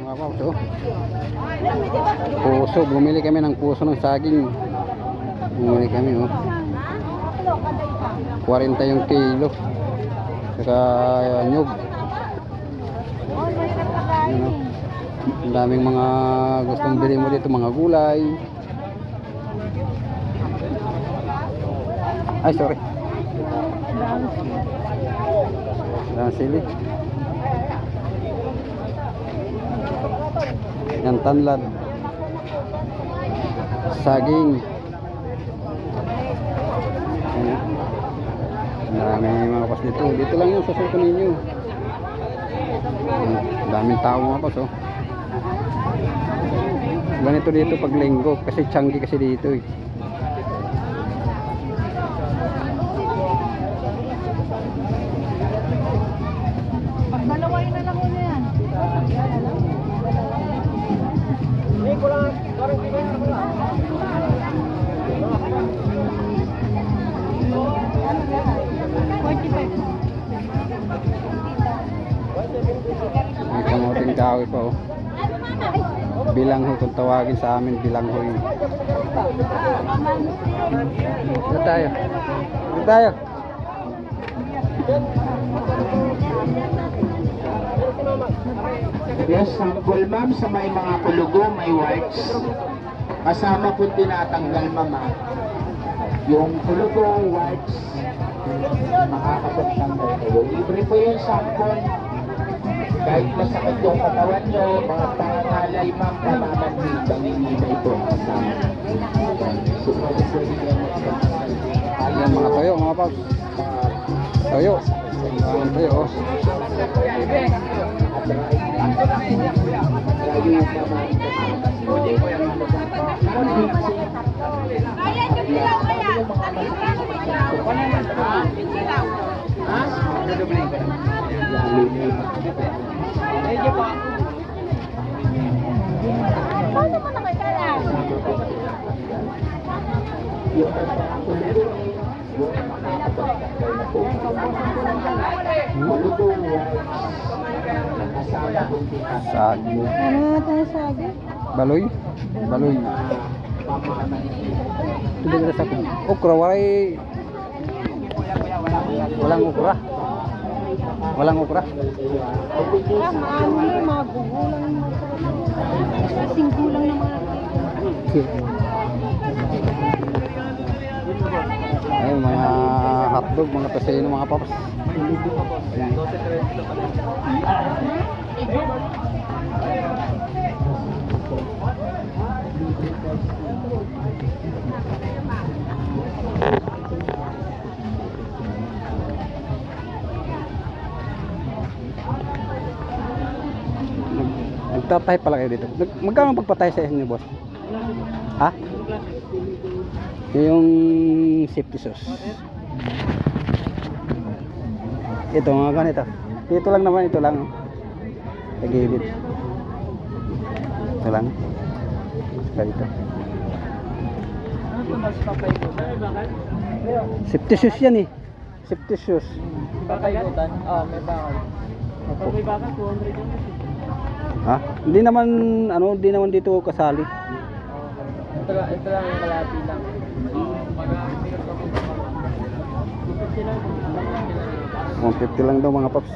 mga paps, oh. Puso, bumili kami ng puso ng saging. Bumili kami, oh. 40 yung kilo. Saka nyug. Ano, ang daming mga gustong bili mo dito, mga gulay. Ay, sorry. Yan sili. Yan tanlad. Saging. Ayan. Maraming mga pas dito. Dito lang yung sa circle ninyo. Daming tao mga pas, oh. Ganito dito pag linggo kasi tiyanggi kasi dito, eh. Pagdalaway na lang muna yan. Hindi ko lang, parang hindi ko lang. May kamuting kahoy pa, oh. Bilanghoy kung tawagin sa amin, bilanghoy. Dito tayo. Dito tayo. Yes, sample ma'am sa may mga kulugo, may whites. Kasama po tinatanggal mama. Yung kulugo, whites, makakapagtanggal kayo. Libre po yung sample. Kahit masakit yung katawan nyo, mga pangangalay ma'am, pamamanhid, hindi po kasama. So, pwede po yan magpapasal. Ayan mga toyo, mga paps. Toyo. Ayan toyo, oh. Paano mo nakikalaan? Saging. Ano nga tayo saging? Baloy. Baloy. Ito din sa okra, walang okra. Walang okra. Maano yung mga gugulang. Kasing gulang ng mga Ay, mga hotdog, mga tosino, mga paps. Nagtatay pala kayo dito. Magkano pagpatay sa inyo, boss? Ha? Yung safety sauce. Ito mga ganito. Ito lang naman, ito lang. Sa gilid. Ito lang. Ganito. Safety sauce yan, eh. Safety sauce. Pakaigutan? Oo, may bakal. Pag may bakal, 200 yun. Ha? Hindi naman, ano, hindi naman dito kasali. Ito lang yung kalati lang. 150 lang daw mga paps.